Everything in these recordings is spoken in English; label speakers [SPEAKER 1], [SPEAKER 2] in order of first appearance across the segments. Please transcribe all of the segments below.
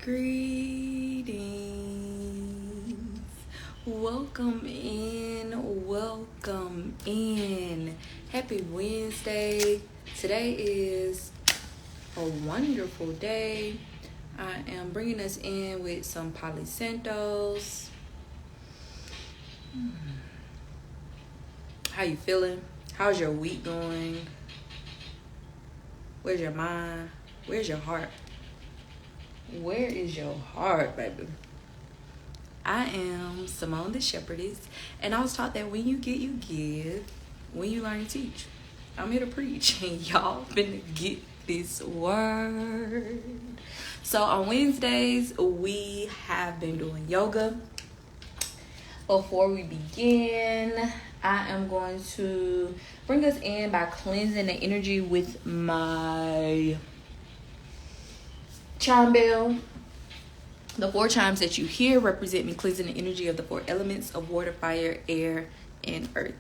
[SPEAKER 1] Greetings. Welcome in. Welcome in. Happy Wednesday. Today is a wonderful day. I am bringing us in with some Palo Santos. How you feeling? How's your week going? Where's your mind? Where's your heart? Where is your heart, baby? I am Simone the Shepherdess, and I was taught that when you get, you give. When you learn, you teach. I'm here to preach, and y'all finna get this word. So on Wednesdays, we have been doing yoga. Before we begin, I am going to bring us in by cleansing the energy with my chime bell. The 4 chimes that you hear represent me cleansing the energy of the 4 elements of water, fire, air, and earth.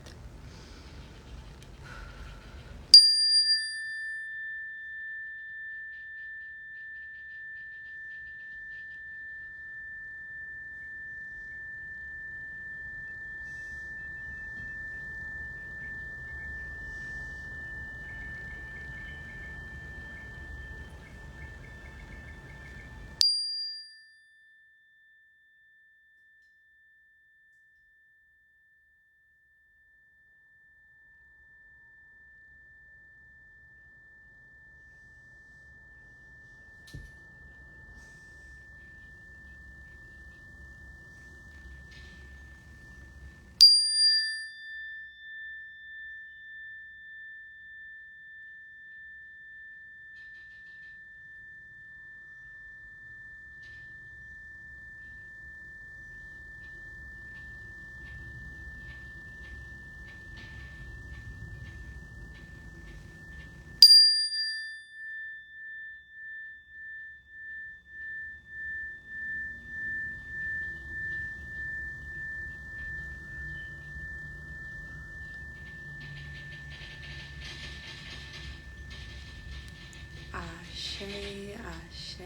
[SPEAKER 1] Ashe, ashe,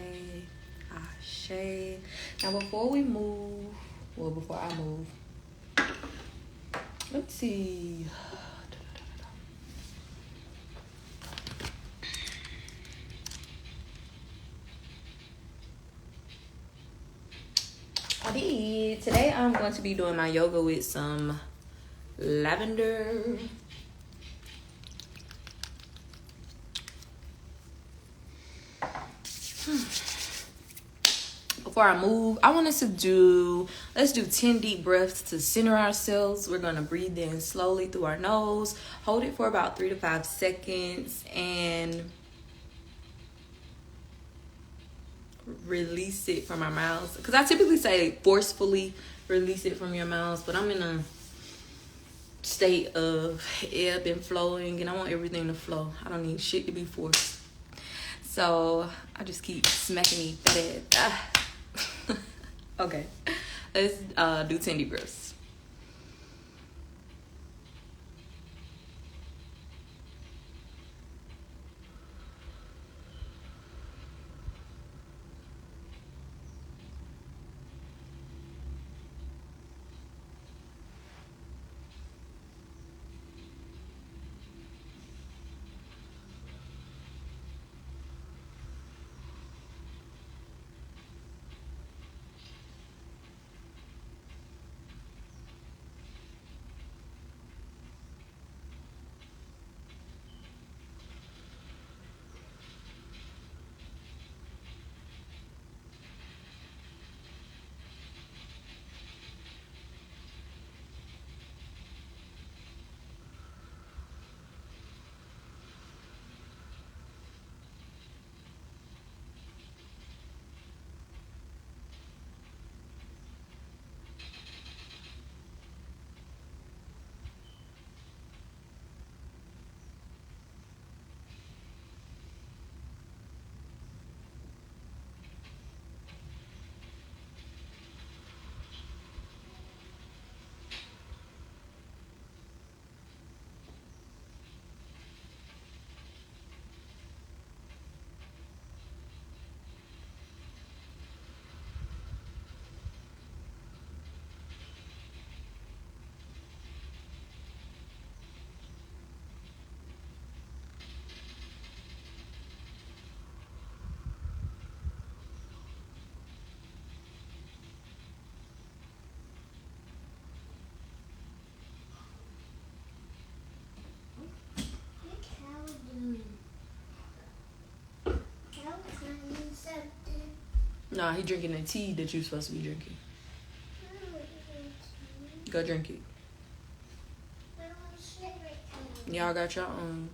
[SPEAKER 1] ashe. Now before I move, let's see. Today I'm going to be doing my yoga with some lavender. Before I move, I want us to let's do 10 deep breaths to center ourselves. We're going to breathe in slowly through our nose, hold it for about 3 to 5 seconds, and release it from our mouths. Because I typically say forcefully release it from your mouths, but I'm in a state of ebb and flowing, and I want everything to flow. I don't need shit to be forced. So I just keep smacking me fat ass. Okay, let's do 10 deep breaths. Nah, he drinking the tea that you supposed to be drinking. Go drink it. Y'all got your own.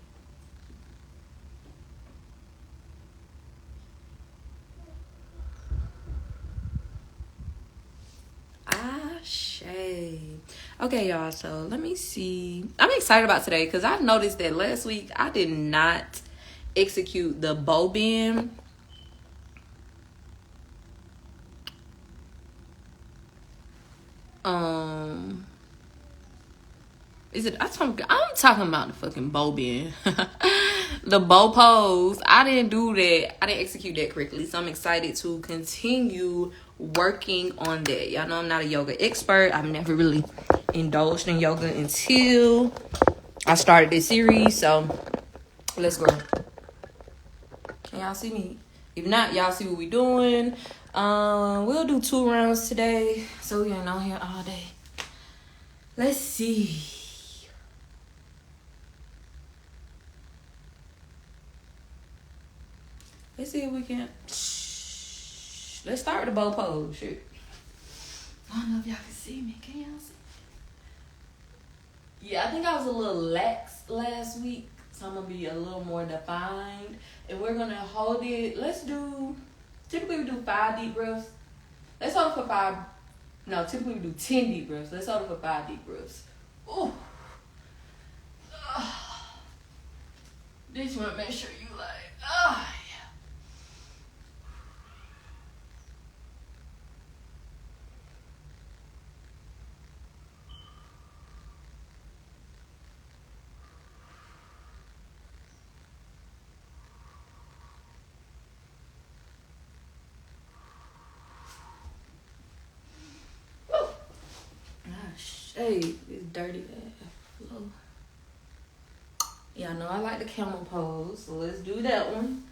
[SPEAKER 1] Shade. Okay, y'all. So let me see. I'm excited about today because I noticed that last week I did not execute the bow bend. Is it? I'm talking about the fucking bow bend, the bow pose. I didn't do that. I didn't execute that correctly. So I'm excited to continue working on that. Y'all know I'm not a yoga expert. I've never really indulged in yoga until I started this series. So let's go. Can y'all see me? If not, y'all see what we doing. We'll do 2 rounds today, so we ain't on here all day. Let's see. Let's see if we can. Let's start the bow pose. Shit. I don't know if y'all can see me. Can y'all see? Yeah, I think I was a little lax last week, so I'm gonna be a little more defined. And we're gonna hold it. Let's do. Typically we do 5 deep breaths. Let's hold it for 5. No, typically we do 10 deep breaths. Let's hold it for 5 deep breaths. Ooh. Just want to make sure you like. Yeah. Shade is dirty ass flow. Y'all know I like the camel pose, so let's do that one.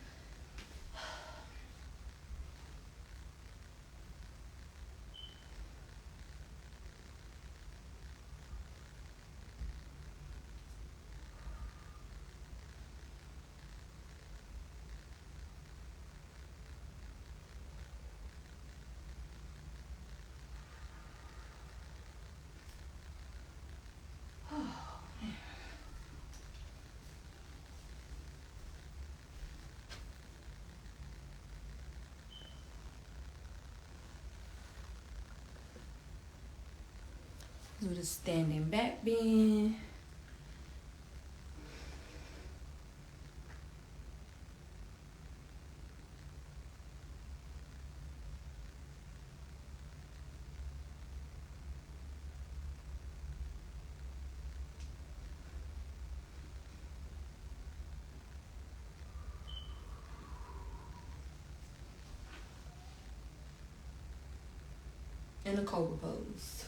[SPEAKER 1] Do the standing back bend. And the cobra pose.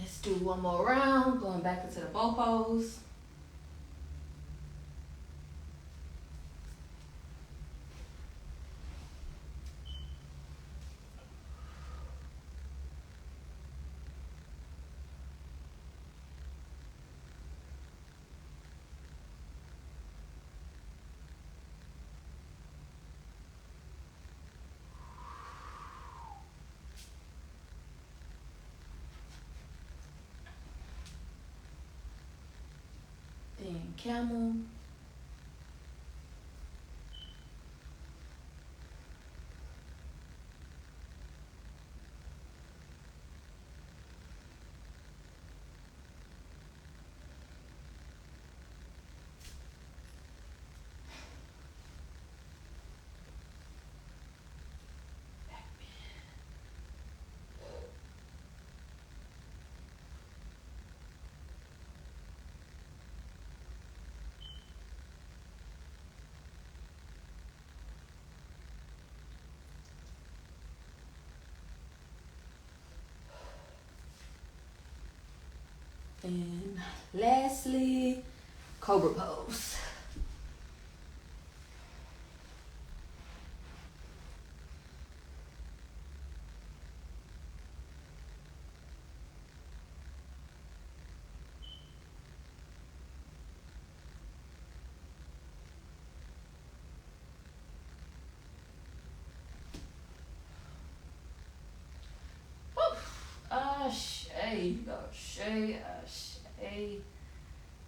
[SPEAKER 1] Let's do one more round, going back into the bow pose. Then camel. And lastly, cobra pose. You go Shay.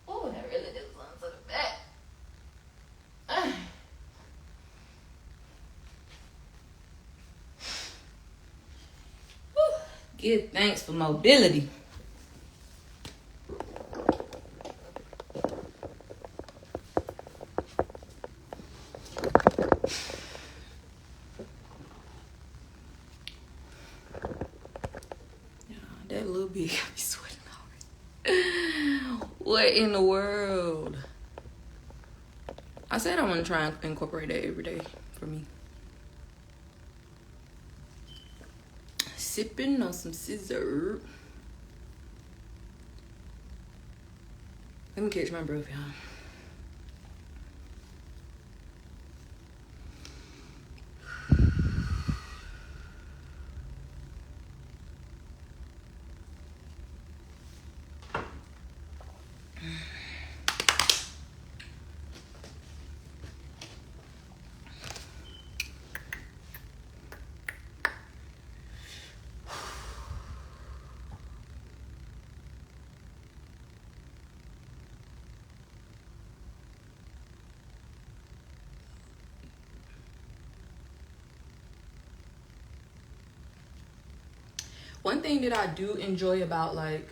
[SPEAKER 1] Oh, that really did something to the back. Give thanks for mobility. That little bit got me sweating already. What in the world? I said I want to try and incorporate that every day for me. Sipping on some scissor. Let me catch my breath, y'all. One thing that I do enjoy about like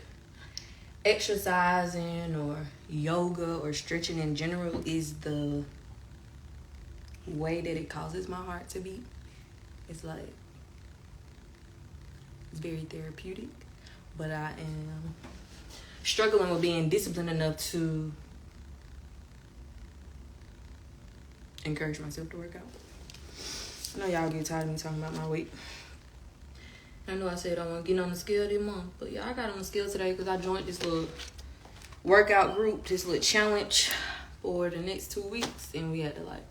[SPEAKER 1] exercising or yoga or stretching in general is the way that it causes my heart to beat. It's like, it's very therapeutic, but I am struggling with being disciplined enough to encourage myself to work out. I know y'all get tired of me talking about my weight. I know I said I want to get on the scale this month, but yeah, I got on the scale today because I joined this little workout group, this little challenge for the next 2 weeks, and we had to like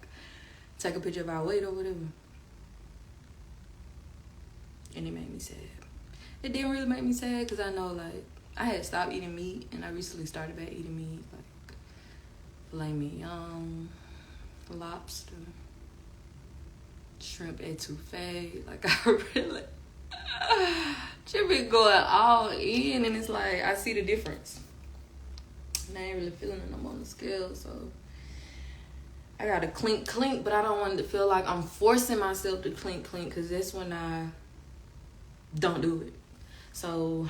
[SPEAKER 1] take a picture of our weight or whatever, and it made me sad. It didn't really make me sad because I know like I had stopped eating meat, and I recently started back eating meat, like filet mignon, lobster, shrimp etouffee. Like I really just been going all in, and it's like I see the difference. And I ain't really feeling it. I'm on the scale, so I gotta clink, but I don't want it to feel like I'm forcing myself to clink, because that's when I don't do it. So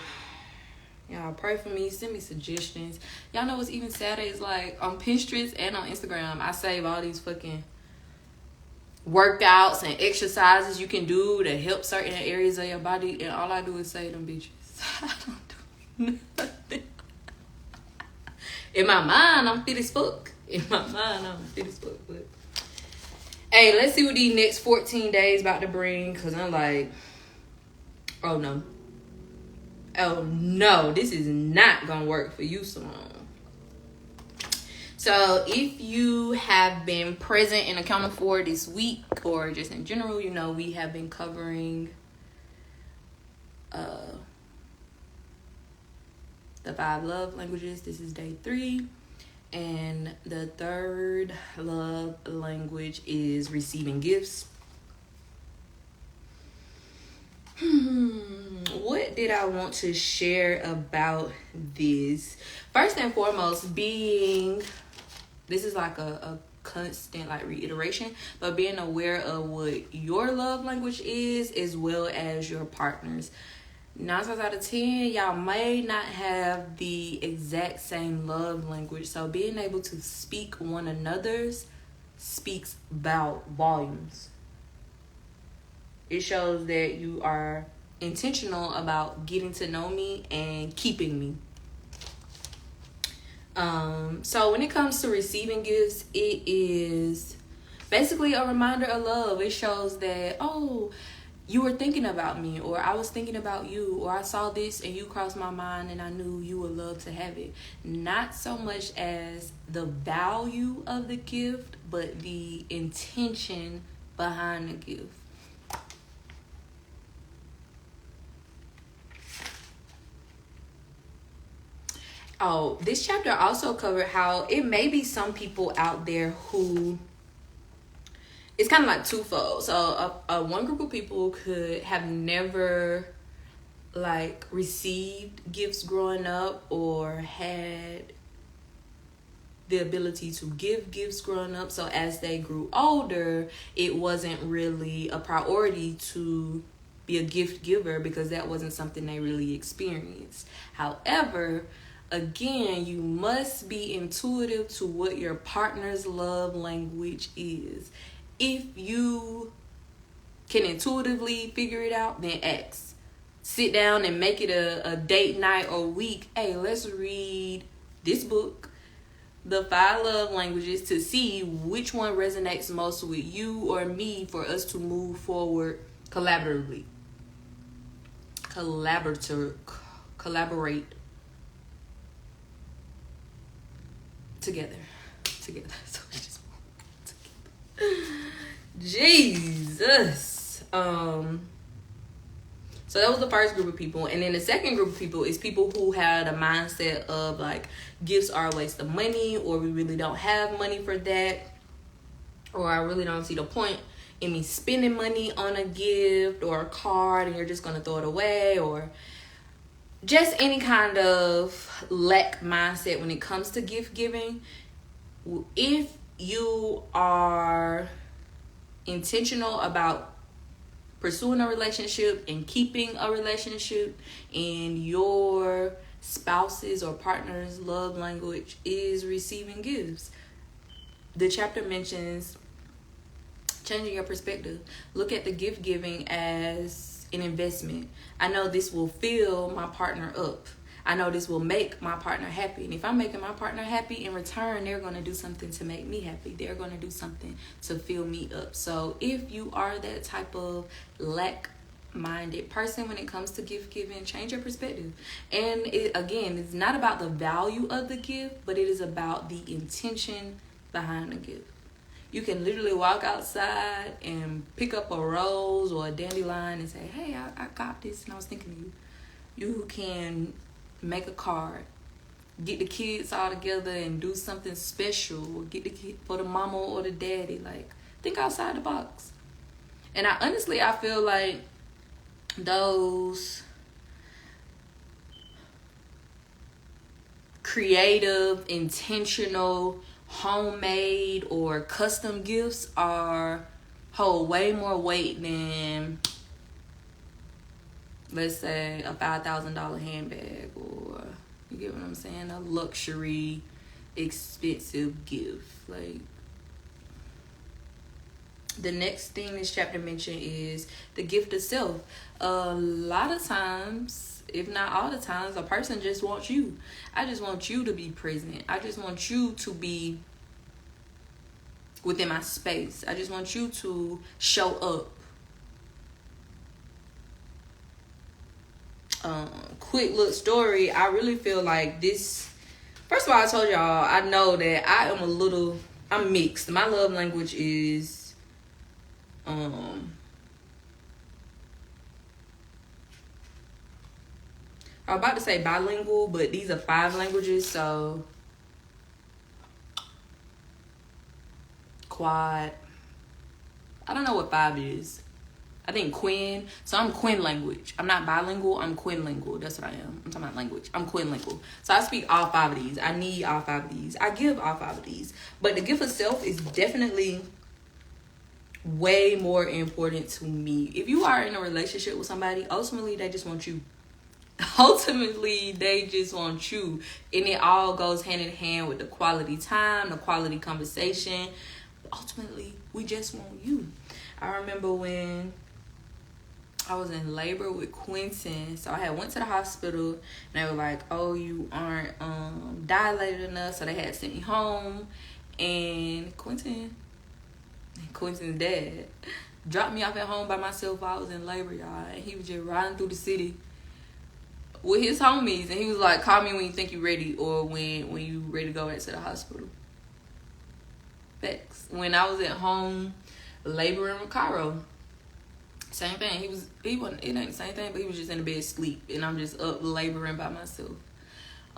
[SPEAKER 1] y'all pray for me, send me suggestions. Y'all know what's even sadder is like on Pinterest and on Instagram, I save all these fucking workouts and exercises you can do to help certain areas of your body, and all I do is say them bitches. I don't do nothing. In my mind, I'm fit as fuck. But hey, let's see what these next 14 days about to bring, because I'm like, oh no, this is not gonna work for you, Simone. So if you have been present and accounted for this week, or just in general, you know, we have been covering the 5 love languages. This is day 3. And the 3rd love language is receiving gifts. What did I want to share about this? First and foremost, this is like a constant like reiteration, but being aware of what your love language is, as well as your partner's. 9 times out of 10, y'all may not have the exact same love language, so being able to speak one another's speaks about volumes. It shows that you are intentional about getting to know me and keeping me. So when it comes to receiving gifts, it is basically a reminder of love. It shows that, you were thinking about me, or I was thinking about you, or I saw this and you crossed my mind and I knew you would love to have it. Not so much as the value of the gift, but the intention behind the gift. Oh, this chapter also covered how it may be some people out there who, it's kind of like twofold. So one group of people could have never like received gifts growing up or had the ability to give gifts growing up. So as they grew older, it wasn't really a priority to be a gift giver because that wasn't something they really experienced. However, again, you must be intuitive to what your partner's love language is. If you can intuitively figure it out, then ask. Sit down and make it a date night or week. Hey, let's read this book, The 5 Love Languages, to see which one resonates most with you or me for us to move forward collaboratively. Collaborate together. So we just together. Jesus. So that was the first group of people. And then the second group of people is people who had a mindset of like gifts are a waste of money, or we really don't have money for that, or I really don't see the point in me spending money on a gift or a card and you're just going to throw it away, or just any kind of lack mindset when it comes to gift giving. If you are intentional about pursuing a relationship and keeping a relationship, and your spouse's or partner's love language is receiving gifts, the chapter mentions changing your perspective. Look at the gift giving as an investment. I know this will fill my partner up. I know this will make my partner happy. And if I'm making my partner happy, in return, they're going to do something to make me happy. They're going to do something to fill me up. So if you are that type of lack-minded person when it comes to gift giving, change your perspective. And again, it's not about the value of the gift, but it is about the intention behind the gift. You can literally walk outside and pick up a rose or a dandelion and say, hey, I got this and I was thinking of you. You can make a card, get the kids all together and do something special, get the kid for the mama or the daddy. Like, think outside the box. And I feel like those creative, intentional, homemade or custom gifts hold way more weight than, let's say, a $5,000 handbag, or, you get what I'm saying, a luxury, expensive gift. Like, the next thing this chapter mentioned is the gift itself. A lot of times, if not all the times, a person just wants you. I just want you to be present. I just want you to be within my space. I just want you to show up. Quick little story. I really feel like this. First of all, I told y'all, I know that I'm mixed. My love language is I'm about to say bilingual, but these are 5 languages, so quad. I don't know what 5 is. I think Quinn. So I'm Quinn language. I'm not bilingual. I'm Quinlingual. That's what I am. I'm talking about language. I'm Quinlingual. So I speak all 5 of these. I need all 5 of these. I give all 5 of these. But the gift itself is definitely way more important to me. If you are in a relationship with somebody, ultimately they just want you. Ultimately, they just want you. And it all goes hand in hand with the quality time, the quality conversation. Ultimately, we just want you. I remember when I was in labor with Quentin. So I had went to the hospital and they were like, oh, you aren't dilated enough. So they had sent me home. And Quentin's dad dropped me off at home by myself while I was in labor, y'all. And he was just riding through the city with his homies. And he was like, call me when you think you're ready, or when you ready to go back to the hospital. Facts. When I was at home laboring with Cairo, same thing. It ain't the same thing, but he was just in the bed asleep. And I'm just up laboring by myself.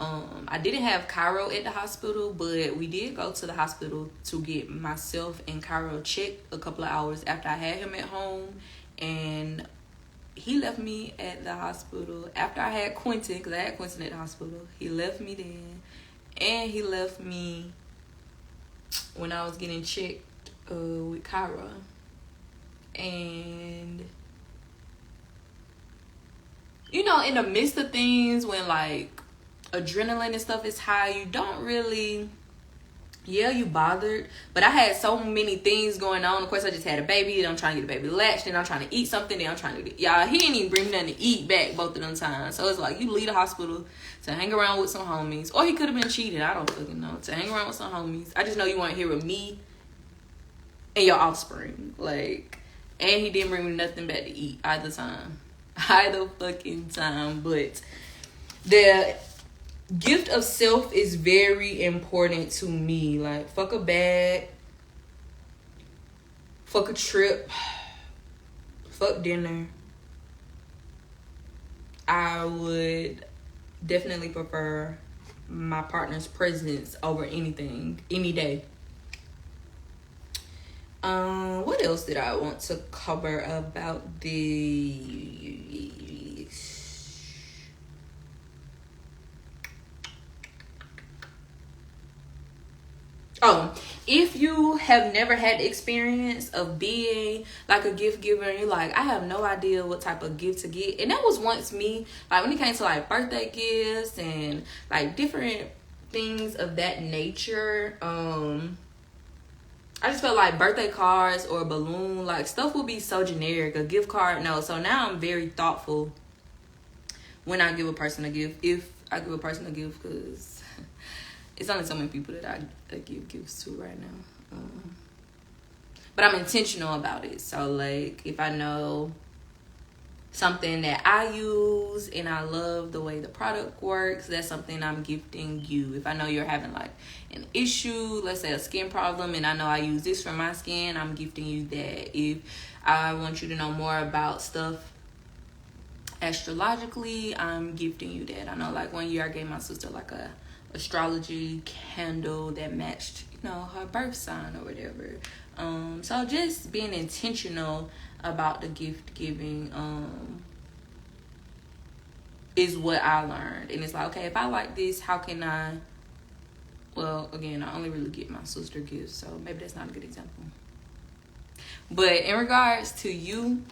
[SPEAKER 1] I didn't have Cairo at the hospital, but we did go to the hospital to get myself and Cairo checked a couple of hours after I had him at home. And he left me at the hospital after I had Quentin, because I had Quentin at the hospital. He left me then. And he left me when I was getting checked with Cairo. And, you know, in the midst of things, when like adrenaline and stuff is high, you don't really, you bothered, but I had so many things going on. Of course, I just had a baby, and I'm trying to get the baby latched, and I'm trying to eat something, then I'm trying to y'all, he didn't even bring me nothing to eat back both of them times. So it's like, you leave the hospital to hang around with some homies, or he could have been cheating, I don't fucking know, to hang around with some homies. I just know you weren't here with me and your offspring, like, and he didn't bring me nothing back to eat either fucking time. But the gift of self is very important to me. Like, fuck a bag, fuck a trip, fuck dinner. I would definitely prefer my partner's presence over anything, any day. What else did I want to cover about this? Oh, if you have never had the experience of being like a gift giver, and you're like, I have no idea what type of gift to get. And that was once me, like when it came to like birthday gifts and like different things of that nature. I just felt like birthday cards or a balloon, like stuff would be so generic. A gift card, no. So now I'm very thoughtful when I give a person a gift. If I give a person a gift, because it's only so many people that I give gifts to right now. But I'm intentional about it. So like, if I know something that I use and I love the way the product works, that's something I'm gifting you. If I know you're having like an issue, let's say a skin problem, and I know I use this for my skin, I'm gifting you that. If I want you to know more about stuff astrologically, I'm gifting you that. I know like one year I gave my sister like a astrology candle that matched, you know, her birth sign or whatever. So just being intentional about the gift giving is what I learned. And it's like, okay, if I like this, how can I, well, again, I only really get my sister gifts, so maybe that's not a good example. But in regards to you,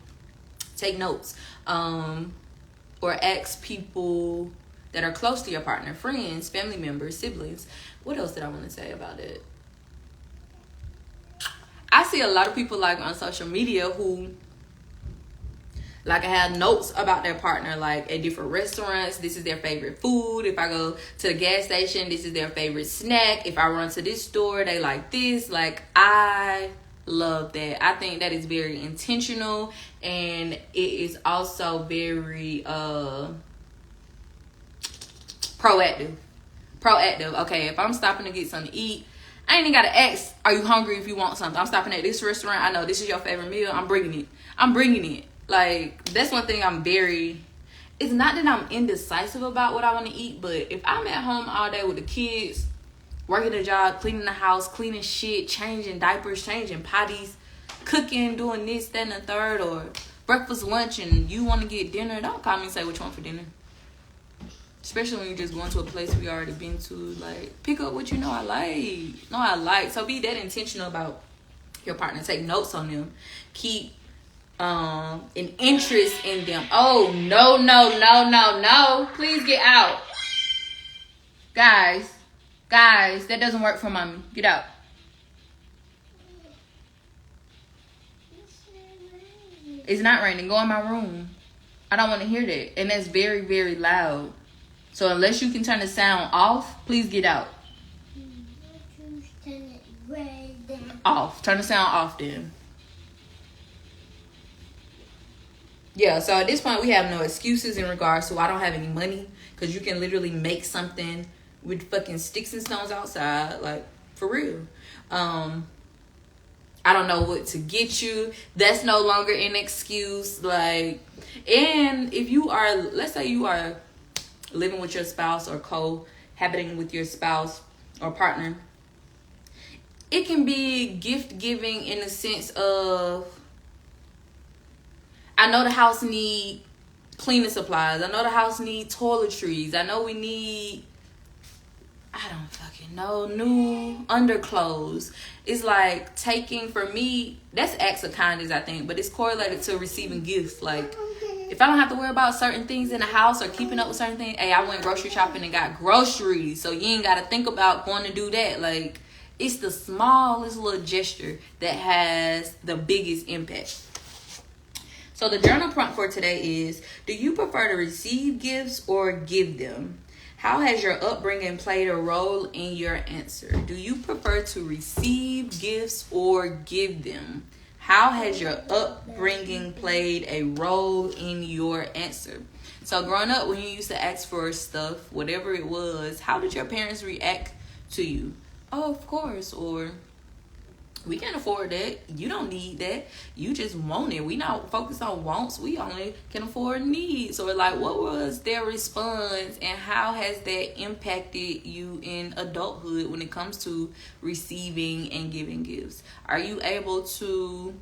[SPEAKER 1] take notes, or ask people that are close to your partner, friends, family members, siblings. What else did I want to say about it? I see a lot of people like on social media who like I have notes about their partner, like at different restaurants, this is their favorite food. If I go to the gas station, this is their favorite snack. If I run to this store, they like this. Like, I love that. I think that is very intentional, and it is also very proactive. Okay, if I'm stopping to get something to eat, I ain't even gotta ask, are you hungry if you want something? I'm stopping at this restaurant. I know this is your favorite meal. I'm bringing it. Like, that's one thing it's not that I'm indecisive about what I want to eat, but if I'm at home all day with the kids, working a job, cleaning the house, cleaning shit, changing diapers, changing potties, cooking, doing this, that, and the third, or breakfast, lunch, and you want to get dinner, don't call me and say what you want for dinner. Especially when you're just going to a place we already been to. Like, pick up what you know I like. So be that intentional about your partner. Take notes on them. Keep an interest in them. Oh, no. Please get out. Guys, that doesn't work for mommy. Get out. It's not raining. Go in my room. I don't want to hear that. And that's very, very loud. So unless you can turn the sound off, please get out. Off. Turn the sound off then. Yeah, so at this point, we have no excuses in regards to I don't have any money. Because you can literally make something with fucking sticks and stones outside. Like, for real. I don't know what to get you. That's no longer an excuse. Like, and if you are, let's say you are living with your spouse or cohabiting with your spouse or partner, it can be gift giving in the sense of, I know the house need cleaning supplies. I know the house need toiletries. I know we need, I don't fucking know, new underclothes. It's like taking, for me, that's acts of kindness, I think, but it's correlated to receiving gifts. Like, if I don't have to worry about certain things in the house or keeping up with certain things, hey, I went grocery shopping and got groceries, so you ain't got to think about going to do that. Like, it's the smallest little gesture that has the biggest impact. So the journal prompt for today is, do you prefer to receive gifts or give them? How has your upbringing played a role in your answer? Do you prefer to receive gifts or give them? How has your upbringing played a role in your answer? So growing up, when you used to ask for stuff, whatever it was, how did your parents react to you? Oh, of course. Or, we can't afford that. You don't need that. You just want it. We not focused on wants. We only can afford needs. Or like, what was their response and how has that impacted you in adulthood when it comes to receiving and giving gifts? Are you able to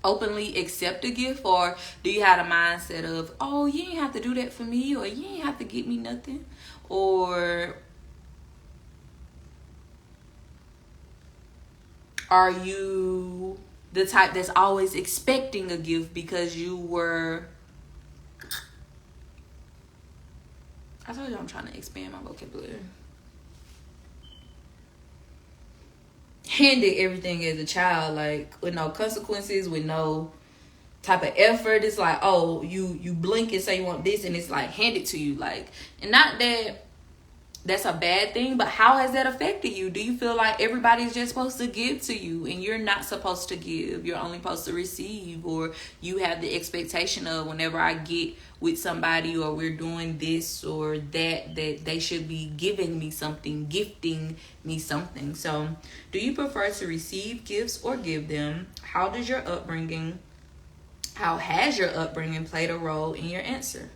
[SPEAKER 1] openly accept a gift, or do you have a mindset of, oh, you ain't have to do that for me, or you ain't have to get me nothing? Or are you the type that's always expecting a gift because you were... I told you I'm trying to expand my vocabulary. Handed everything as a child, like, with no consequences, with no type of effort. It's like, oh, you blink and say you want this, and it's like handed to you. Like, and not that that's a bad thing, but how has that affected you? Do you feel like everybody's just supposed to give to you and you're not supposed to give? You're only supposed to receive, or you have the expectation of, whenever I get with somebody or we're doing this or that they should be giving me something, gifting me something. So, do you prefer to receive gifts or give them? How has your upbringing played a role in your answer?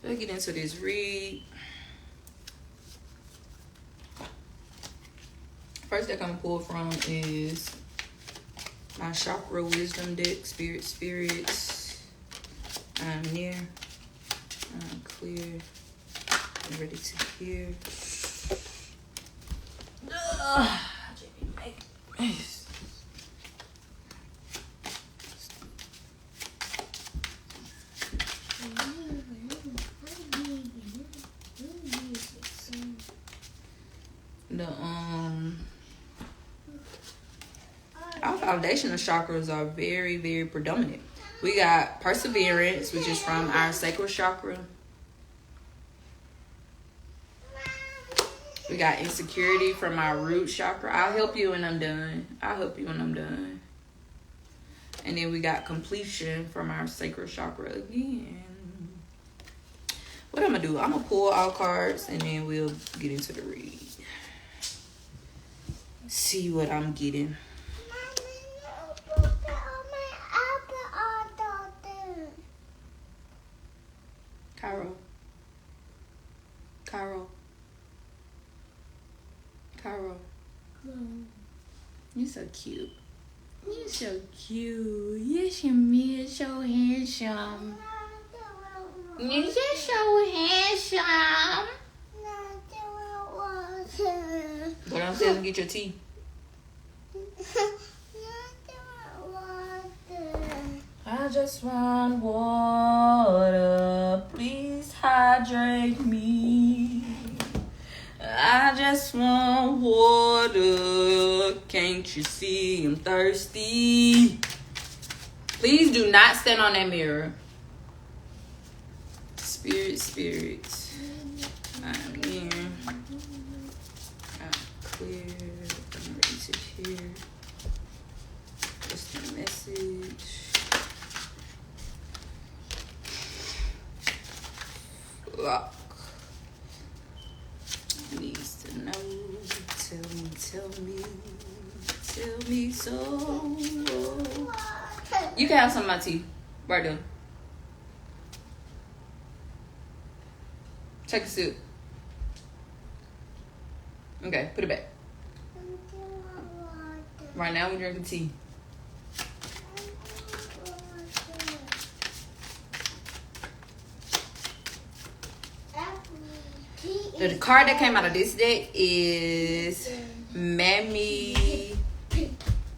[SPEAKER 1] Let's get into this read. First deck I'm going to pull from is my chakra wisdom deck. Spirits. I'm near. I'm clear. I'm ready to hear. Our foundational chakras are very, very predominant. We got perseverance, which is from our sacral chakra. We got insecurity from our root chakra. I'll help you when I'm done. And then we got completion from our sacral chakra again. What I'm going to do, I'm going to pull all cards and then we'll get into the read. See what I'm getting. Carol. You're so cute. You're so cute. Yes, you're so handsome. You're just so handsome. Go downstairs and get your tea. I just want water. Please hydrate me. I just want water. Can't you see I'm thirsty? Please do not stand on that mirror. Spirit. I'm here. I'm clear. I'm ready to hear. What's the message? Lock. Needs to know. Tell me so. You can have some of my tea. Right there. Take a sip. Okay, put it back. Right now we're drinking tea. The card that came out of this deck is Mammy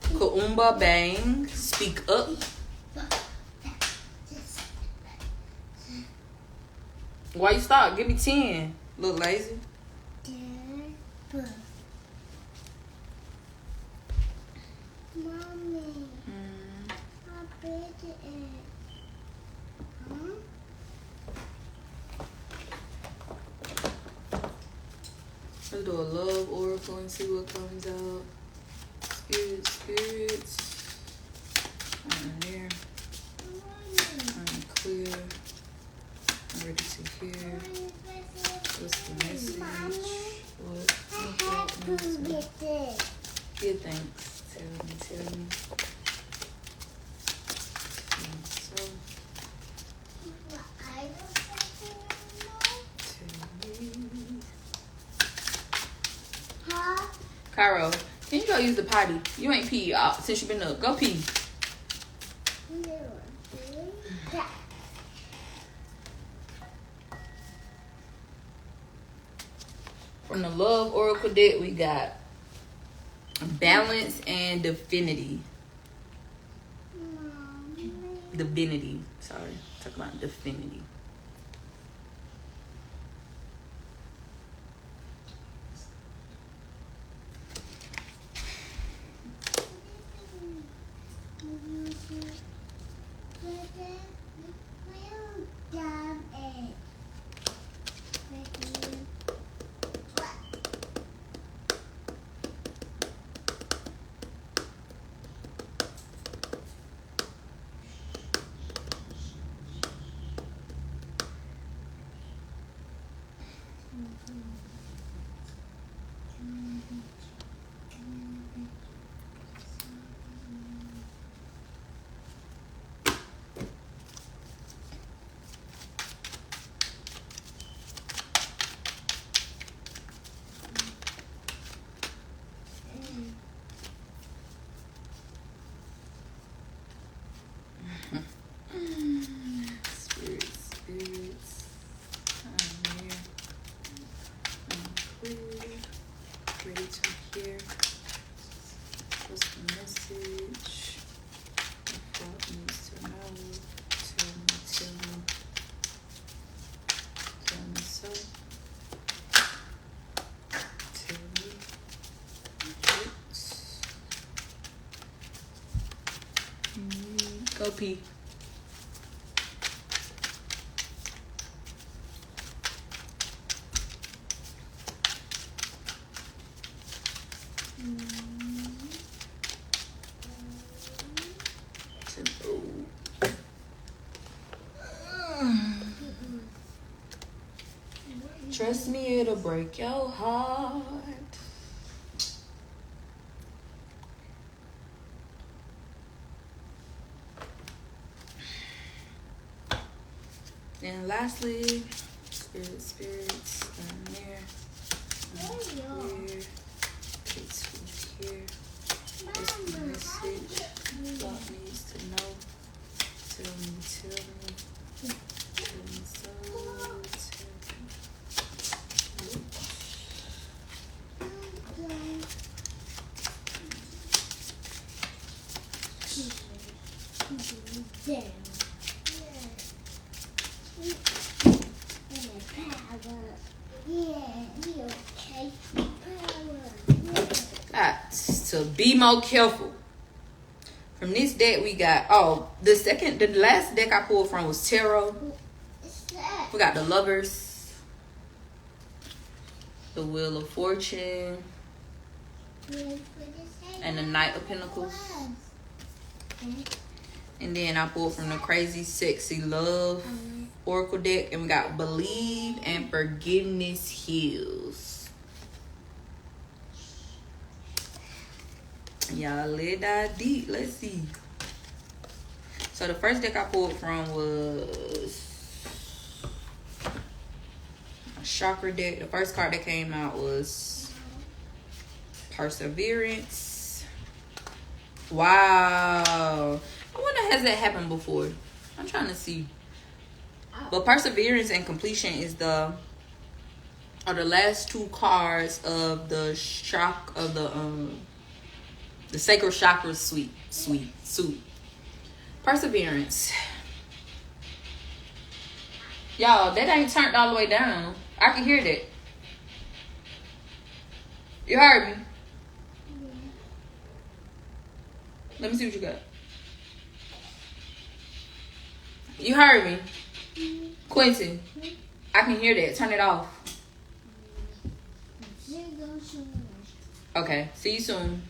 [SPEAKER 1] Kuumba Bang. Speak up. Why you stop? Give me 10. Look lazy.
[SPEAKER 2] Mommy. How big it is? Huh?
[SPEAKER 1] Let's do a love oracle and see what comes out. Spirits. I'm here. I'm clear. I'm ready to hear. What's the message? What? Give thanks. Tell me. Tell me so. Tell me. Cairo, can you go use the potty? You ain't pee since you been up. Go pee. From the Love Oracle deck, we got Balance and Divinity. Divinity. Sorry. Talk about Divinity. Spirits. I'm here. I'm clear. Ready to hear. What's the message? What needs to know? Tell me so. Tell me. Go pee. Trust me, it'll break your heart. And lastly, spirits, I'm there. I'm here. It's here. What's the message? What needs to know? Tell me. Tell me so. Got to be more careful. From this deck we got the last deck I pulled from was tarot. We got the Lovers, the Wheel of Fortune, and the Knight of Pentacles. And then I pulled from the Crazy Sexy Love Oracle deck, and we got Believe and Forgiveness Heals. Y'all, let that deep. Let's see. So the first deck I pulled from was a chakra deck. The first card that came out was Perseverance. Wow. I wonder, has that happened before? I'm trying to see. But Perseverance and Completion are the last two cards of the the Sacred Chakra suite. Perseverance. Y'all, that ain't turned all the way down. I can hear that. You heard me? Let me see what you got. You heard me? Quentin, I can hear that. Turn it off. Okay, see you soon.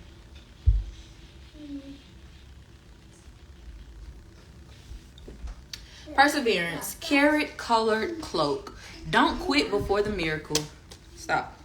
[SPEAKER 1] Perseverance, carrot colored cloak. Don't quit before the miracle. Stop.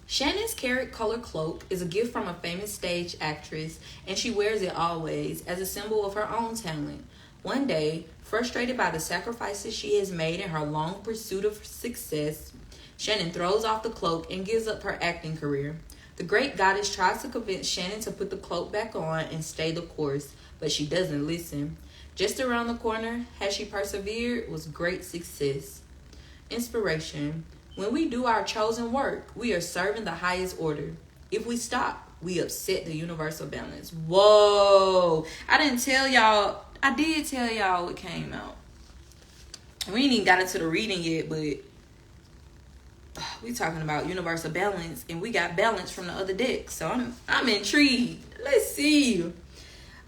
[SPEAKER 1] Shannon's carrot colored cloak is a gift from a famous stage actress, and she wears it always as a symbol of her own talent. One day, frustrated by the sacrifices she has made in her long pursuit of success, Shannon throws off the cloak and gives up her acting career. The great goddess tries to convince Shannon to put the cloak back on and stay the course, but she doesn't listen. Just around the corner, has she persevered, was great success. Inspiration. When we do our chosen work, we are serving the highest order. If we stop, we upset the universal balance. Whoa. I did tell y'all it came out. We ain't even got into the reading yet, but we talking about universal balance, and we got balance from the other deck. So I'm intrigued. Let's see.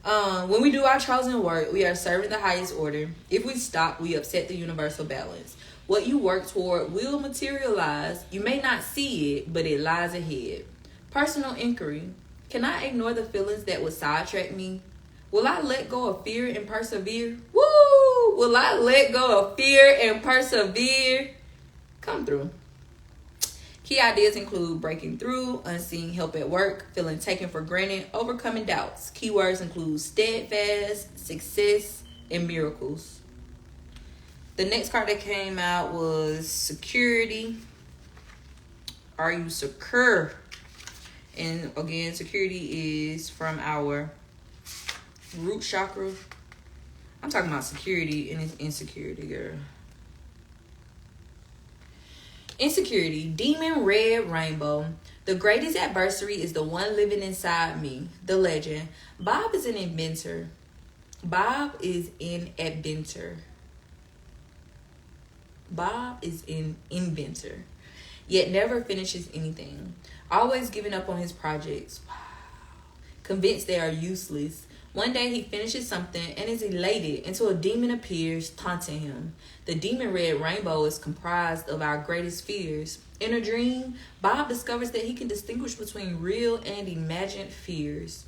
[SPEAKER 1] When we do our chosen work, we are serving the highest order. If we stop, we upset the universal balance. What you work toward will materialize. You may not see it, but it lies ahead. Personal inquiry. Can I ignore the feelings that would sidetrack me? Will I let go of fear and persevere? Woo! Will I let go of fear and persevere? Come through. Key ideas include breaking through, unseeing help at work, feeling taken for granted, overcoming doubts. Keywords include steadfast, success, and miracles. The next card that came out was security. Are you secure? And again, security is from our root chakra. I'm talking about security, and it's insecurity, girl. Insecurity, demon red rainbow. The greatest adversary is the one living inside me. The legend. Bob is an inventor. Bob is an inventor, yet never finishes anything. Always giving up on his projects. Wow. Convinced they are useless. One day he finishes something and is elated until a demon appears, taunting him. The demon red rainbow is comprised of our greatest fears. In a dream, Bob discovers that he can distinguish between real and imagined fears.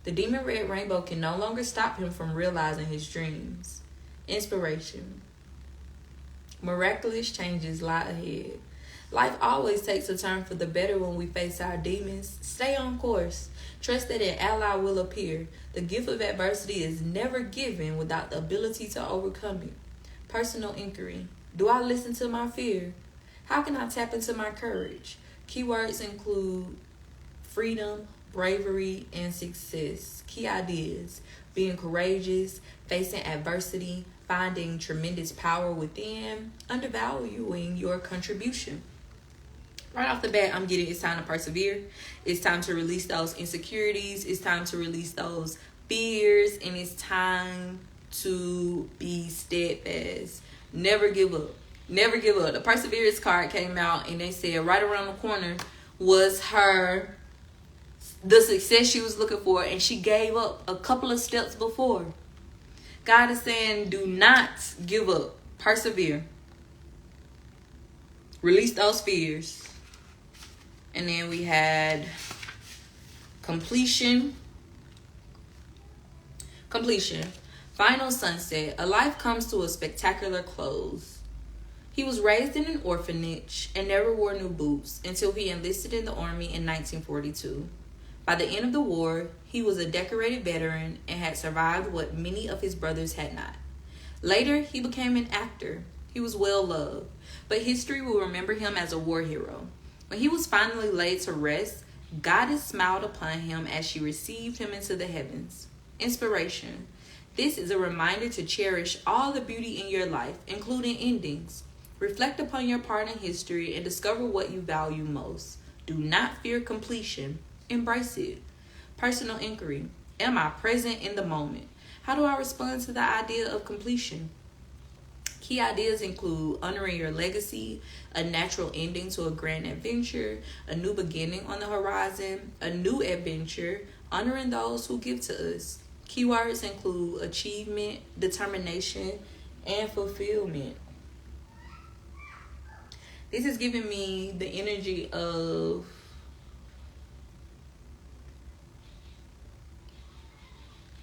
[SPEAKER 1] The demon red rainbow can no longer stop him from realizing his dreams. Inspiration. Miraculous changes lie ahead. Life always takes a turn for the better when we face our demons. Stay on course. Trust that an ally will appear. The gift of adversity is never given without the ability to overcome it. Personal inquiry. Do I listen to my fear? How can I tap into my courage? Keywords include freedom, bravery, and success. Key ideas. Being courageous, facing adversity, finding tremendous power within, undervaluing your contribution. Right off the bat, I'm getting it's time to persevere. It's time to release those insecurities. It's time to release those fears. And it's time to be steadfast. Never give up. Never give up. The perseverance card came out and they said right around the corner was the success she was looking for, and she gave up a couple of steps before. God is saying, do not give up. Persevere. Release those fears. And then we had completion. Final sunset. A life comes to a spectacular close. He was raised in an orphanage and never wore new boots until he enlisted in the army in 1942. By the end of the war, he was a decorated veteran and had survived what many of his brothers had not. Later, he became an actor. He was well loved, but history will remember him as a war hero. When he was finally laid to rest, Goddess smiled upon him as she received him into the heavens. Inspiration. This is a reminder to cherish all the beauty in your life, including endings. Reflect upon your part in history and discover what you value most. Do not fear completion. Embrace it. Personal inquiry. Am I present in the moment? How do I respond to the idea of completion? Key ideas include honoring your legacy, a natural ending to a grand adventure, a new beginning on the horizon, a new adventure, honoring those who give to us. Keywords include achievement, determination, and fulfillment. This is giving me the energy of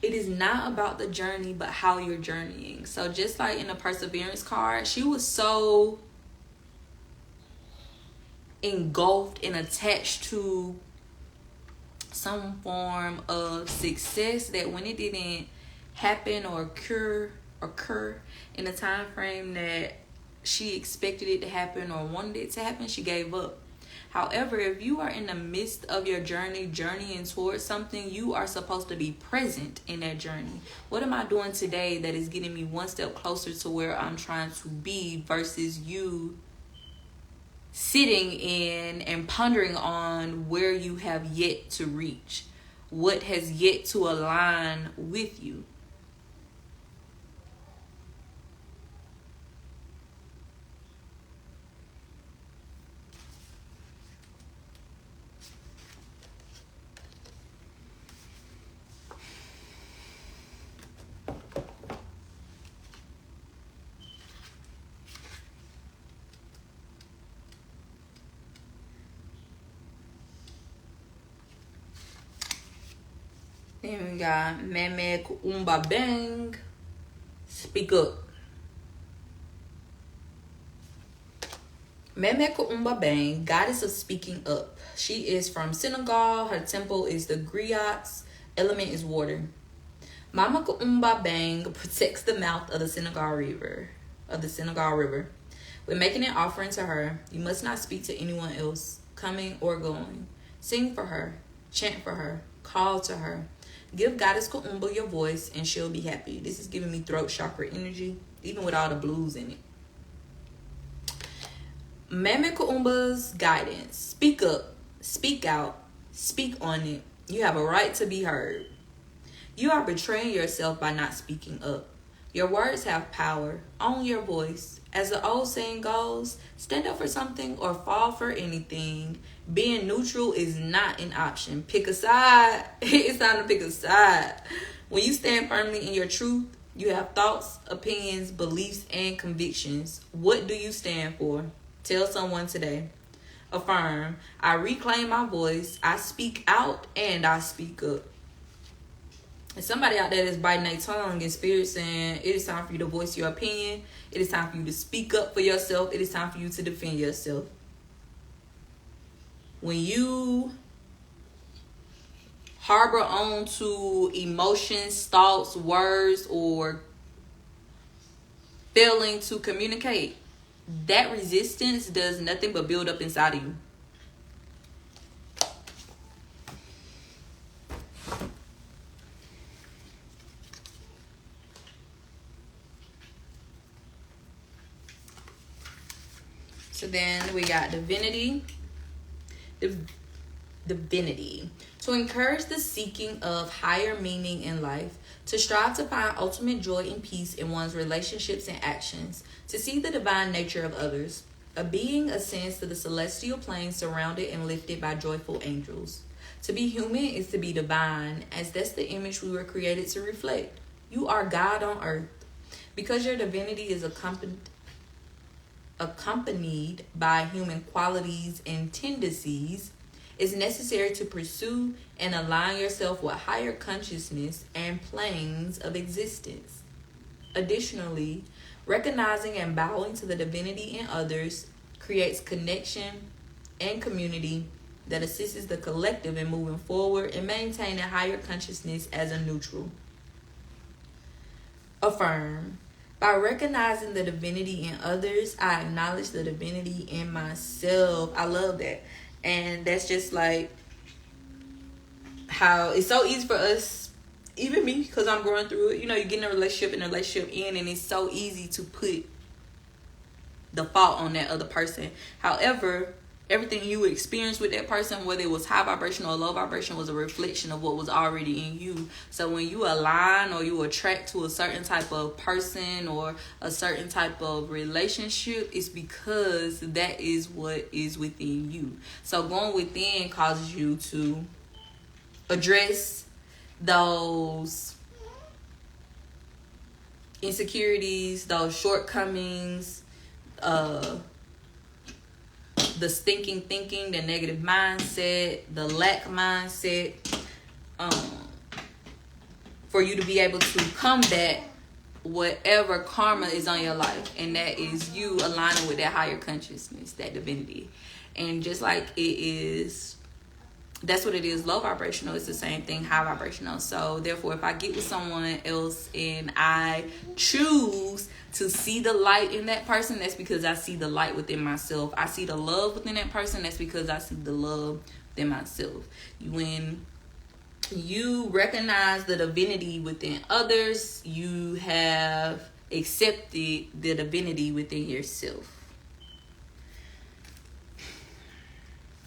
[SPEAKER 1] it is not about the journey, but how you're journeying. So just like in the perseverance card, she was so engulfed and attached to some form of success that when it didn't happen or occur in the time frame that she expected it to happen or wanted it to happen, she gave up. However, if you are in the midst of your journeying towards something, you are supposed to be present in that journey. What am I doing today that is getting me one step closer to where I'm trying to be versus you sitting in and pondering on where you have yet to reach, what has yet to align with you. Then we got Meme Kuumba Bang. Speak up. Meme Kuumba Bang, goddess of speaking up. She is from Senegal. Her temple is the griots. Element is water. Mama Kuumba Bang protects the mouth of the Senegal River. When making an offering to her, you must not speak to anyone else, coming or going. Sing for her, chant for her, call to her. Give Goddess Kuumba your voice and she'll be happy. This is giving me throat chakra energy, even with all the blues in it. Meme Kuumba's guidance. Speak up, speak out, speak on it. You have a right to be heard. You are betraying yourself by not speaking up. Your words have power. Own your voice. As the old saying goes, stand up for something or fall for anything. Being neutral is not an option. Pick a side. It's time to pick a side. When you stand firmly in your truth, you have thoughts, opinions, beliefs, and convictions. What do you stand for? Tell someone today. Affirm. I reclaim my voice. I speak out and I speak up. And somebody out there that's biting their tongue in spirit saying, it is time for you to voice your opinion. It is time for you to speak up for yourself. It is time for you to defend yourself. When you harbor on to emotions, thoughts, words, or failing to communicate, that resistance does nothing but build up inside of you. So then we got divinity. Divinity. To encourage the seeking of higher meaning in life, to strive to find ultimate joy and peace in one's relationships and actions, to see the divine nature of others. A being ascends to the celestial plane surrounded and lifted by joyful angels. To be human is to be divine, as that's the image we were created to reflect. You are God on earth. Because your divinity is accompanied by human qualities and tendencies, it's necessary to pursue and align yourself with higher consciousness and planes of existence. Additionally, recognizing and bowing to the divinity in others creates connection and community that assists the collective in moving forward and maintaining higher consciousness as a neutral. Affirm. By recognizing the divinity in others, I acknowledge the divinity in myself. I love that. And that's just like how it's so easy for us, even me, because I'm going through it. You know, you get in a relationship and the relationship in, and it's so easy to put the fault on that other person. However, everything you experienced with that person, whether it was high vibration or low vibration, was a reflection of what was already in you. So when you align or you attract to a certain type of person or a certain type of relationship, it's because that is what is within you. So going within causes you to address those insecurities, those shortcomings, the stinking thinking, the negative mindset, the lack mindset, for you to be able to combat whatever karma is on your life. And that is you aligning with that higher consciousness, that divinity. And just like it is, that's what it is, low vibrational, it's the same thing, high vibrational. So therefore, if I get with someone else and I choose to see the light in that person, that's because I see the light within myself. I see the love within that person, that's because I see the love within myself. When you recognize the divinity within others, you have accepted the divinity within yourself.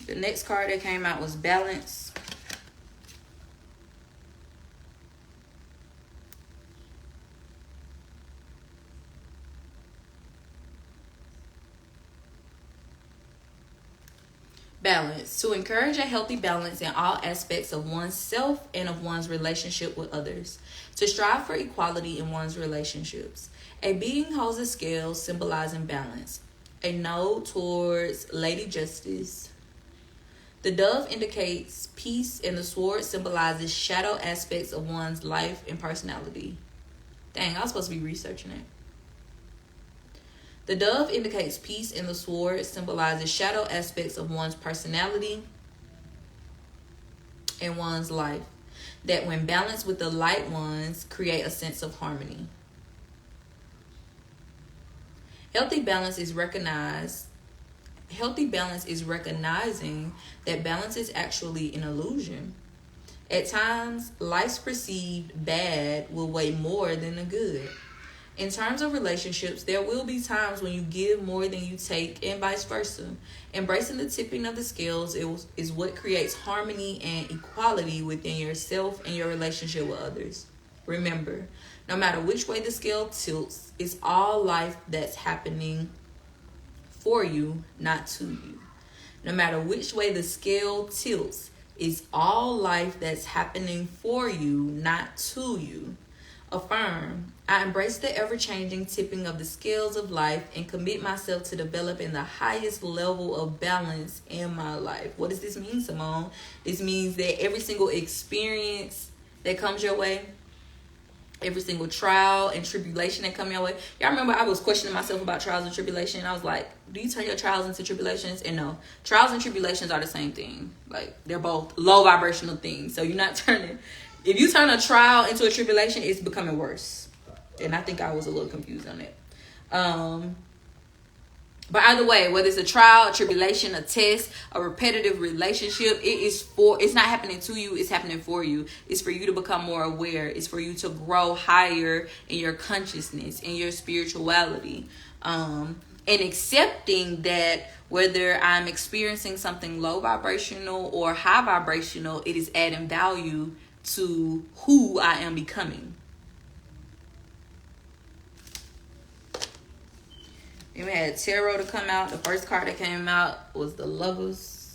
[SPEAKER 1] The next card that came out was Balance. Balance. To encourage a healthy balance in all aspects of one's self and of one's relationship with others. To strive for equality in one's relationships. A being holds a scale symbolizing balance. A node towards Lady Justice. The dove indicates peace, and the sword symbolizes shadow aspects of one's life and personality. Dang, I was supposed to be researching it. The dove indicates peace, and the sword symbolizes shadow aspects of one's personality and one's life, that when balanced with the light ones, create a sense of harmony. Healthy balance is recognizing that balance is actually an illusion. At times, life's perceived bad will weigh more than the good. In terms of relationships, there will be times when you give more than you take, and vice versa. Embracing the tipping of the scales is what creates harmony and equality within yourself and your relationship with others. Remember, no matter which way the scale tilts, it's all life that's happening for you, not to you. No matter which way the scale tilts, it's all life that's happening for you, not to you. Affirm. I embrace the ever-changing tipping of the scales of life and commit myself to developing the highest level of balance in my life. What does this mean, Simone? This means that every single experience that comes your way, every single trial and tribulation that come your way. Y'all remember I was questioning myself about trials and tribulation. I was like, do you turn your trials into tribulations? And no, trials and tribulations are the same thing. Like, they're both low vibrational things. So you're not turning, if you turn a trial into a tribulation, it's becoming worse. And I think I was a little confused on that. But either way, whether it's a trial, a tribulation, a test, a repetitive relationship, it's not happening to you, it's happening for you. It's for you to become more aware. It's for you to grow higher in your consciousness, in your spirituality. And accepting that whether I'm experiencing something low vibrational or high vibrational, it is adding value to who I am becoming. And we had Tarot to come out. The first card that came out was the Lovers.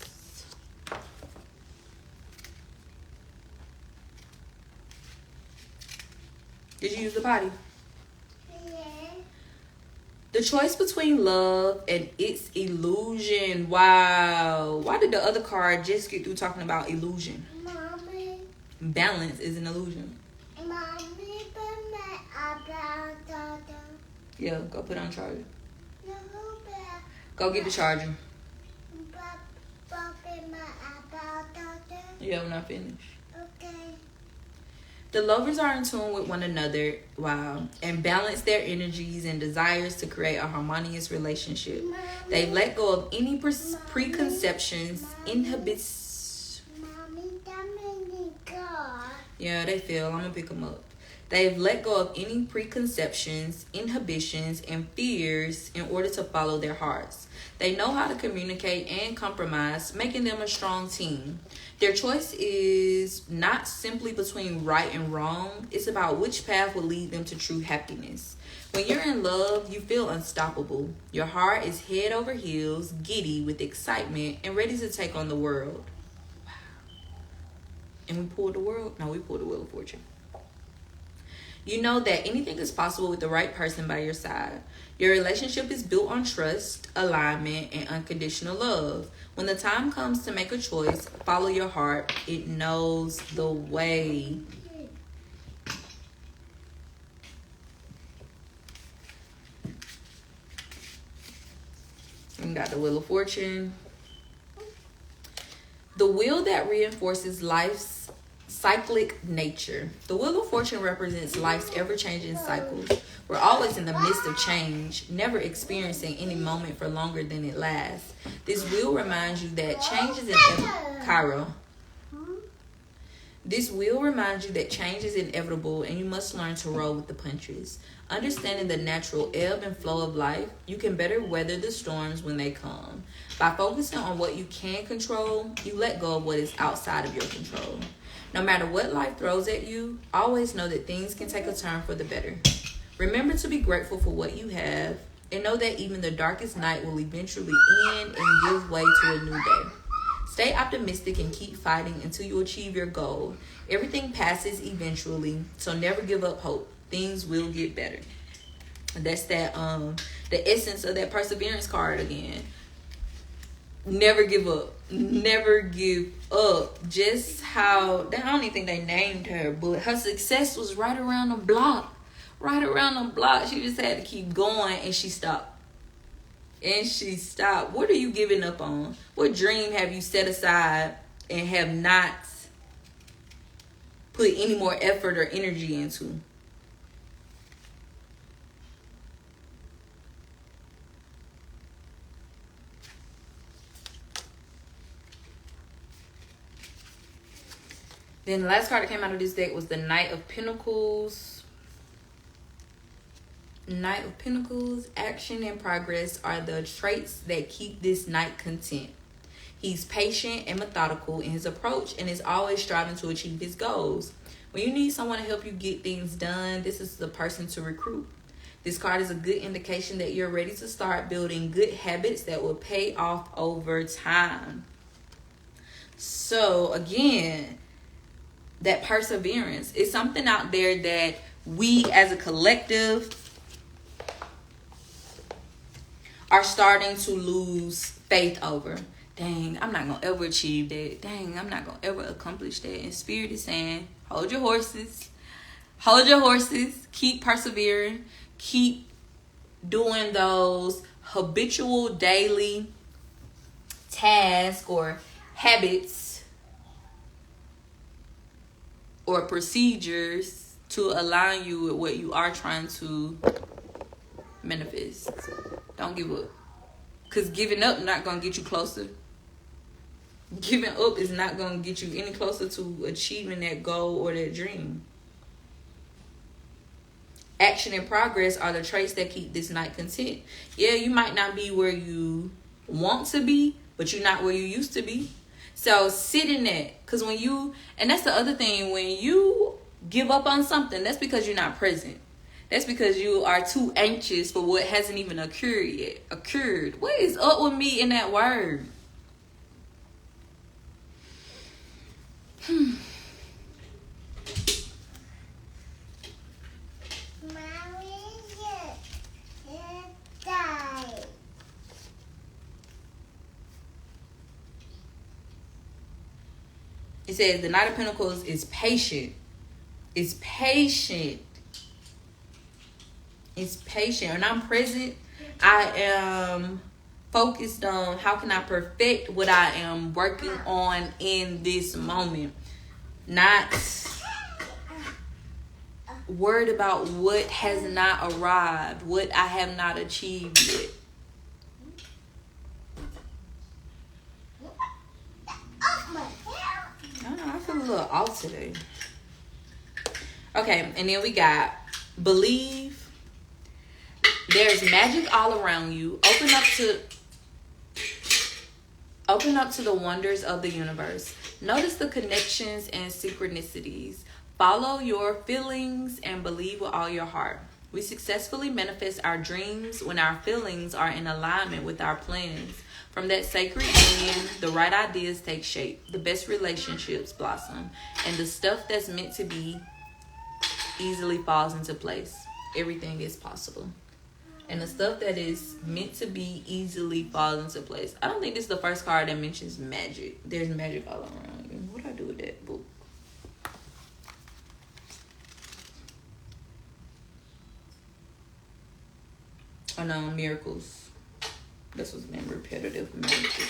[SPEAKER 1] Did you use the potty?
[SPEAKER 2] Yeah.
[SPEAKER 1] The choice between love and its illusion. Wow. Why did the other card just get through talking about illusion?
[SPEAKER 2] Mommy.
[SPEAKER 1] Balance is an illusion.
[SPEAKER 2] Mommy, put my about daughter.
[SPEAKER 1] Yeah, go put on charger.
[SPEAKER 2] No,
[SPEAKER 1] Go get the charger.
[SPEAKER 2] Put my about daughter.
[SPEAKER 1] Yeah, when I finish.
[SPEAKER 2] Okay.
[SPEAKER 1] The lovers are in tune with one another, wow, and balance their energies and desires to create a harmonious relationship. They've let go of any preconceptions, inhibits.
[SPEAKER 2] Mommy, God.
[SPEAKER 1] Yeah, they feel. I'm gonna pick them up. They've let go of any preconceptions, inhibitions, and fears in order to follow their hearts. They know how to communicate and compromise, making them a strong team. Their choice is not simply between right and wrong. It's about which path will lead them to true happiness. When you're in love, you feel unstoppable. Your heart is head over heels, giddy with excitement, and ready to take on the world. Wow. And we pulled the world? No, we pulled the Wheel of Fortune. You know that anything is possible with the right person by your side. Your relationship is built on trust, alignment, and unconditional love. When the time comes to make a choice, follow your heart. It knows the way. We got the Wheel of Fortune. The wheel that reinforces life's cyclic nature. The Wheel of Fortune represents life's ever-changing cycles. We're always in the midst of change, never experiencing any moment for longer than it lasts. This wheel reminds you that change is inevitable. This wheel reminds you that change is inevitable and you must learn to roll with the punches. Understanding the natural ebb and flow of life, you can better weather the storms when they come. By focusing on what you can control, you let go of what is outside of your control. No matter what life throws at you, always know that things can take a turn for the better. Remember to be grateful for what you have and know that even the darkest night will eventually end and give way to a new day. Stay optimistic and keep fighting until you achieve your goal. Everything passes eventually, so never give up hope. Things will get better. That's that the essence of that perseverance card again. Never give up. Never give up. Just how, I don't even think they named her, but her success was right around the block. Right around the block. She just had to keep going and she stopped. What are you giving up on? What dream have you set aside and have not put any more effort or energy into? Then the last card that came out of this deck was the Knight of Pentacles. Knight of Pentacles, action and progress are the traits that keep this knight content. He's patient and methodical in his approach and is always striving to achieve his goals. When you need someone to help you get things done, this is the person to recruit. This card is a good indication that you're ready to start building good habits that will pay off over time. So again, that perseverance is something out there that we as a collective are starting to lose faith over. Dang, I'm not going to ever achieve that. Dang, I'm not going to ever accomplish that. And Spirit is saying, hold your horses. Hold your horses. Keep persevering. Keep doing those habitual daily tasks or habits or procedures to align you with what you are trying to manifest. Don't give up. Because giving up not going to get you closer. Giving up is not going to get you any closer to achieving that goal or that dream. Action and progress are the traits that keep this knight content. Yeah, you might not be where you want to be, but you're not where you used to be. So sit in that. Because when you, and that's the other thing, when you give up on something, that's because you're not present. That's because you are too anxious for what hasn't even occurred yet. What is up with me in that word? It says the Knight of Pentacles is patient. It's patient. It's patient. When I'm present, I am focused on how can I perfect what I am working on in this moment. Not worried about what has not arrived, what I have not achieved yet. I don't know, I feel a little off today. Okay, and then we got believe. There's magic all around you. Open up to the wonders of the universe. Notice the connections and synchronicities. Follow your feelings and believe with all your heart. We successfully manifest our dreams when our feelings are in alignment with our plans. From that sacred union, the right ideas take shape. The best relationships blossom. And the stuff that's meant to be easily falls into place. Everything is possible. And the stuff that is meant to be easily falls into place. I don't think this is the first card that mentions magic. There's magic all around you. What do I do with that book? Oh no, miracles. This was name repetitive miracles.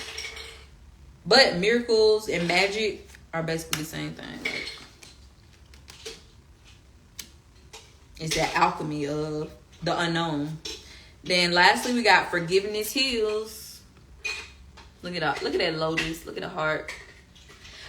[SPEAKER 1] But miracles and magic are basically the same thing. Like, it's that alchemy of the unknown. Then lastly, we got forgiveness heals. Look at that. Look at that lotus. Look at the heart.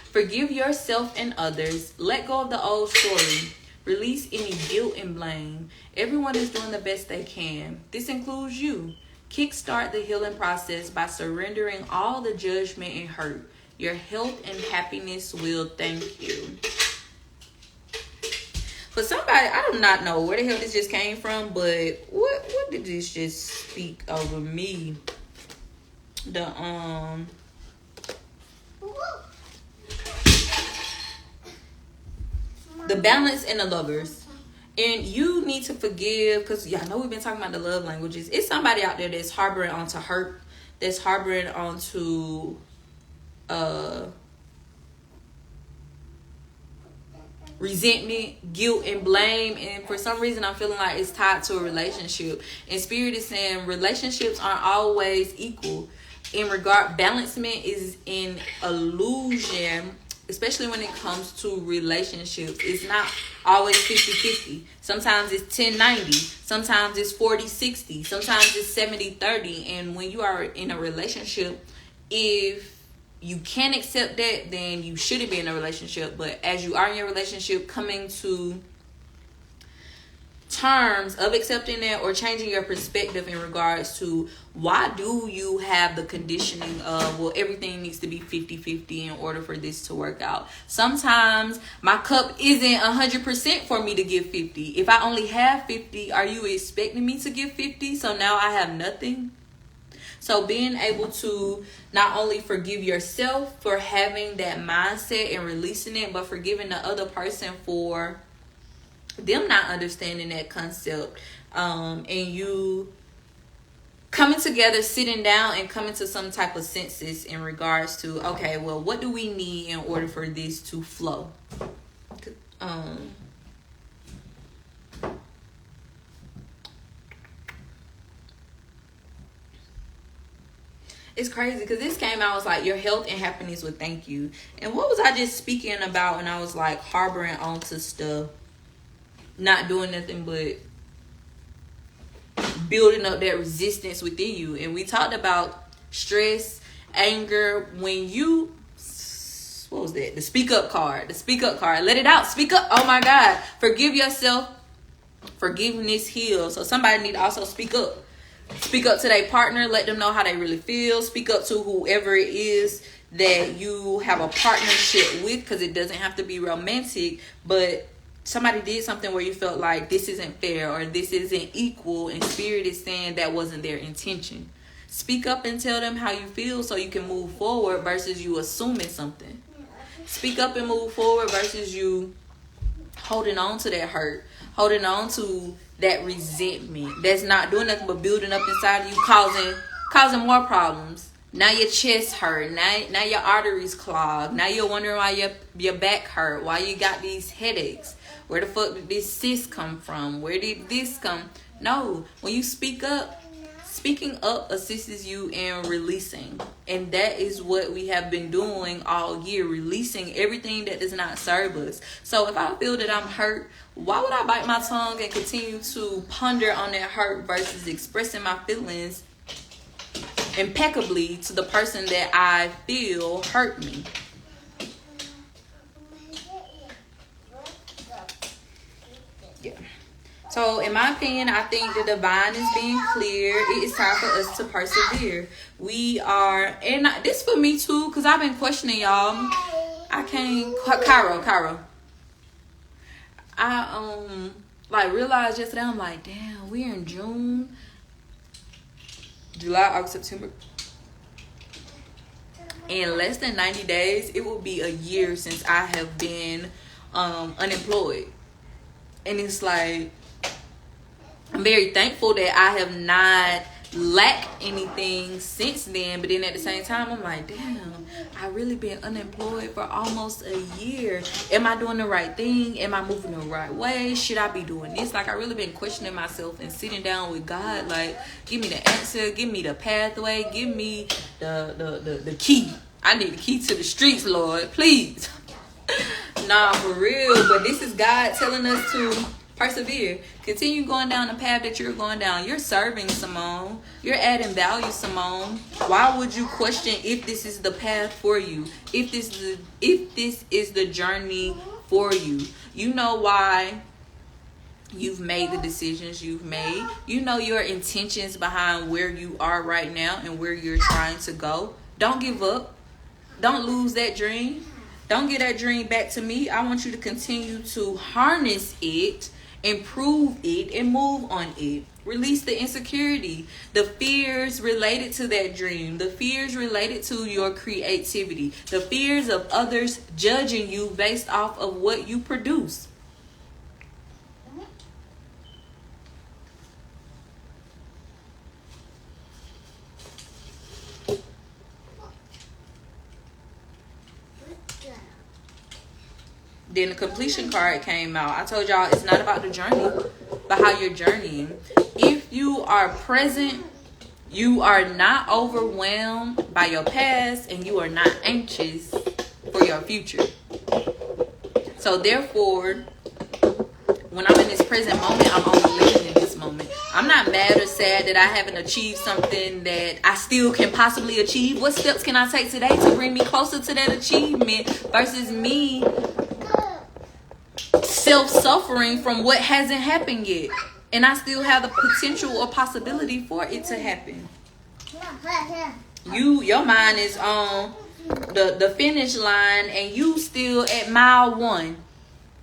[SPEAKER 1] Forgive yourself and others. Let go of the old story. Release any guilt and blame. Everyone is doing the best they can. This includes you. Kickstart the healing process by surrendering all the judgment and hurt. Your health and happiness will thank you. For somebody, I do not know where the hell this just came from, but what did this just speak over me? The balance and the lovers. And you need to forgive, because y'all know we've been talking about the love languages. It's somebody out there that's harboring onto hurt, that's harboring onto resentment, guilt, and blame. And for some reason, I'm feeling like it's tied to a relationship. And Spirit is saying relationships aren't always equal. In regard, balancement is an illusion, especially when it comes to relationships. It's not always 50-50. Sometimes it's 10-90. Sometimes it's 40-60. Sometimes it's 70-30. And when you are in a relationship, if you can't accept that, then you shouldn't be in a relationship. But as you are in your relationship, coming to terms of accepting that or changing your perspective in regards to why do you have the conditioning of, well, everything needs to be 50-50 in order for this to work out. Sometimes my cup isn't 100% for me to give 50. If I only have 50, are you expecting me to give 50? So now I have nothing. So being able to not only forgive yourself for having that mindset and releasing it, but forgiving the other person for them not understanding that concept, and you coming together, sitting down, and coming to some type of senses in regards to, okay, well, what do we need in order for this to flow? It's crazy because this came out, was like, your health and happiness would thank you. And what was I just speaking about when I was like harboring onto stuff? Not doing nothing but building up that resistance within you. And we talked about stress, anger. When you, what was that? The speak up card. The speak up card. Let it out. Speak up. Oh my God. Forgive yourself. Forgiveness heals. So somebody need to also speak up. Speak up to their partner. Let them know how they really feel. Speak up to whoever it is that you have a partnership with, because it doesn't have to be romantic, but somebody did something where you felt like this isn't fair or this isn't equal, and Spirit is saying that wasn't their intention. Speak up and tell them how you feel so you can move forward versus you assuming something. Speak up and move forward versus you holding on to that hurt, holding on to that resentment that's not doing nothing but building up inside of you, causing more problems. Now your chest hurt. Now your arteries clogged. Now you're wondering why your back hurt. Why you got these headaches. Where the fuck did this cyst come from? Where did this come? No. When you speak up, speaking up assists you in releasing. And that is what we have been doing all year. Releasing everything that does not serve us. So if I feel that I'm hurt, why would I bite my tongue and continue to ponder on that hurt versus expressing my feelings impeccably to the person that I feel hurt me? Yeah. So in my opinion, I think the divine is being clear. It is time for us to persevere. We are, and this for me too, because I've been questioning y'all. I can't, Cairo. I realized yesterday, I'm like, damn, we're in June. July, August, September. In less than 90 days, it will be a year since I have been unemployed. And it's like, I'm very thankful that I have not lacked anything since then. But then at the same time, I'm like, damn, I really been unemployed for almost a year. Am I doing the right thing? Am I moving the right way? Should I be doing this? Like, I really been questioning myself and sitting down with God. Like, give me the answer. Give me the pathway. Give me the key. I need the key to the streets, Lord. Please. Nah, for real. But this is God telling us to persevere. Continue going down the path that you're going down. You're serving, Simone. You're adding value, Simone. Why would you question if this is the path for you? If this is the journey for you? You know why you've made the decisions you've made. You know your intentions behind where you are right now and where you're trying to go. Don't give up. Don't lose that dream. Don't get that dream back to me. I want you to continue to harness it, improve it, and move on it. Release the insecurity, the fears related to that dream, the fears related to your creativity, the fears of others judging you based off of what you produce. Then the completion card came out. I told y'all it's not about the journey, but how you're journeying. If you are present, you are not overwhelmed by your past, and you are not anxious for your future. So therefore, when I'm in this present moment, I'm only living in this moment. I'm not mad or sad that I haven't achieved something that I still can possibly achieve. What steps can I take today to bring me closer to that achievement versus me self-suffering from what hasn't happened yet, and I still have the potential or possibility for it to happen. Your mind is on the finish line, and you still at mile 1.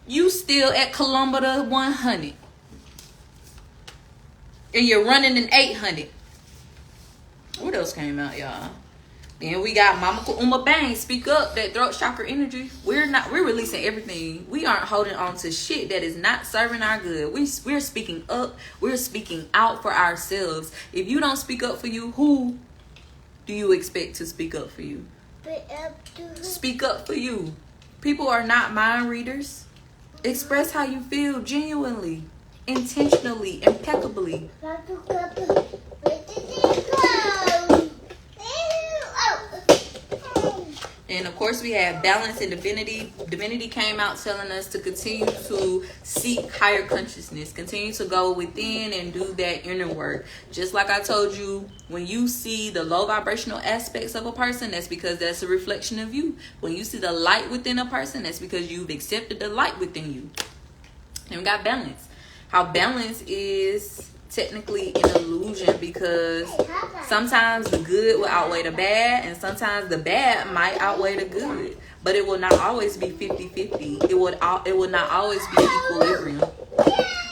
[SPEAKER 1] You still at kilometer 100, and you're running an 800. What else came out, y'all? Then we got Mama Uma Bang, speak up, that throat chakra energy. We're releasing everything. We aren't holding on to shit that is not serving our good. We're speaking up. We're speaking out for ourselves. If you don't speak up for you, who do you expect to speak up for you? Speak up for you. People are not mind readers. Express how you feel genuinely, intentionally, impeccably. And of course, we have balance and divinity. Divinity came out telling us to continue to seek higher consciousness. Continue to go within and do that inner work. Just like I told you, when you see the low vibrational aspects of a person, that's because that's a reflection of you. When you see the light within a person, that's because you've accepted the light within you. And we got balance. How balance is technically an illusion, because sometimes the good will outweigh the bad, and sometimes the bad might outweigh the good, but it will not always be 50-50. It will not always be equilibrium.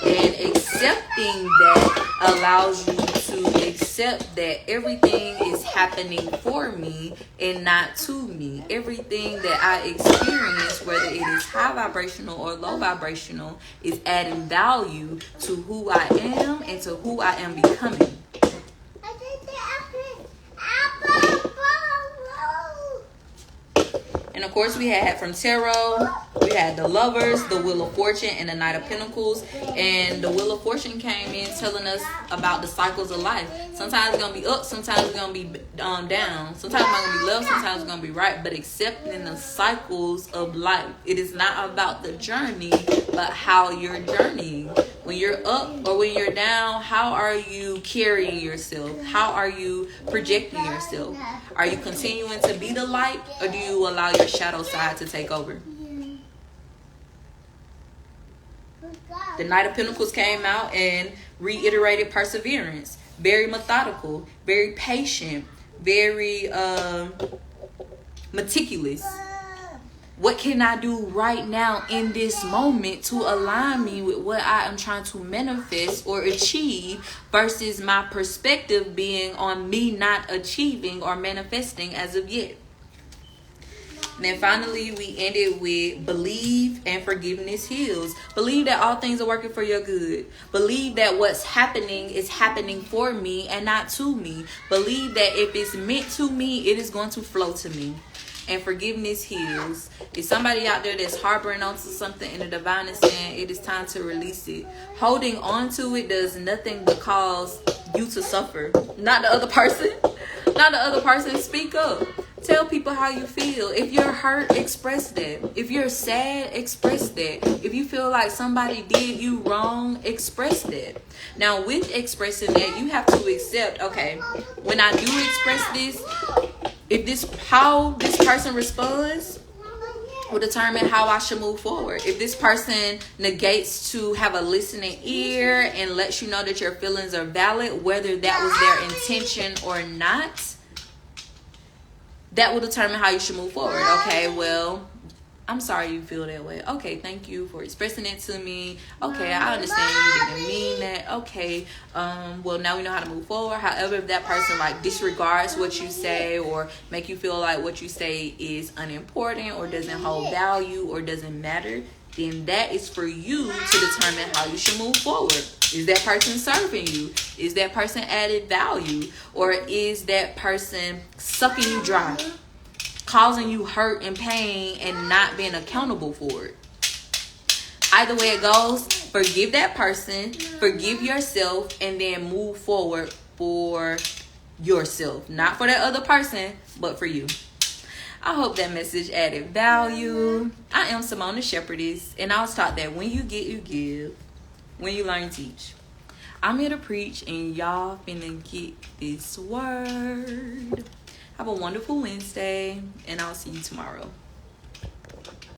[SPEAKER 1] And accepting that allows you to accept that everything is happening for me and not to me. Everything that I experience, whether it is high vibrational or low vibrational, is adding value to who I am and to who I am becoming. And of course, we had from Tarot, we had the Lovers, the Wheel of Fortune, and the Knight of Pentacles. And the Wheel of Fortune came in telling us about the cycles of life. Sometimes it's going to be up, sometimes it's going to be down. Sometimes it's going to be left, sometimes it's going to be right. But accepting the cycles of life. It is not about the journey, but how you're journeying. When you're up or when you're down, how are you carrying yourself? How are you projecting yourself? Are you continuing to be the light, or do you allow your shadow side to take over? The Knight of Pentacles came out and reiterated perseverance. Very methodical, very patient, very meticulous. What can I do right now in this moment to align me with what I am trying to manifest or achieve versus my perspective being on me not achieving or manifesting as of yet? And then finally, we ended with believe and forgiveness heals. Believe that all things are working for your good. Believe that what's happening is happening for me and not to me. Believe that if it's meant to me, it is going to flow to me. And forgiveness heals. If somebody out there that's harboring onto something and the divine is saying it is time to release it, holding on to it does nothing but cause you to suffer. Not the other person. Not the other person. Speak up. Tell people how you feel. If you're hurt, express that. If you're sad, express that. If you feel like somebody did you wrong, express that. Now, with expressing that, you have to accept, okay, when I do express this, how this person responds will determine how I should move forward. If this person negates to have a listening ear and lets you know that your feelings are valid, whether that was their intention or not, that will determine how you should move forward. Okay, well, I'm sorry you feel that way. Okay, thank you for expressing it to me. Okay, I understand you didn't mean that. Okay, well, now we know how to move forward. However, if that person like disregards what you say or make you feel like what you say is unimportant or doesn't hold value or doesn't matter, then that is for you to determine how you should move forward. Is that person serving you? Is that person added value? Or is that person sucking you dry, causing you hurt and pain and not being accountable for it? Either way it goes, forgive that person, forgive yourself, and then move forward for yourself. Not for that other person, but for you. I hope that message added value. I am Simone the Shepherdess, and I was taught that when you get, you give. When you learn, teach. I'm here to preach, and y'all finna get this word. Have a wonderful Wednesday, and I'll see you tomorrow.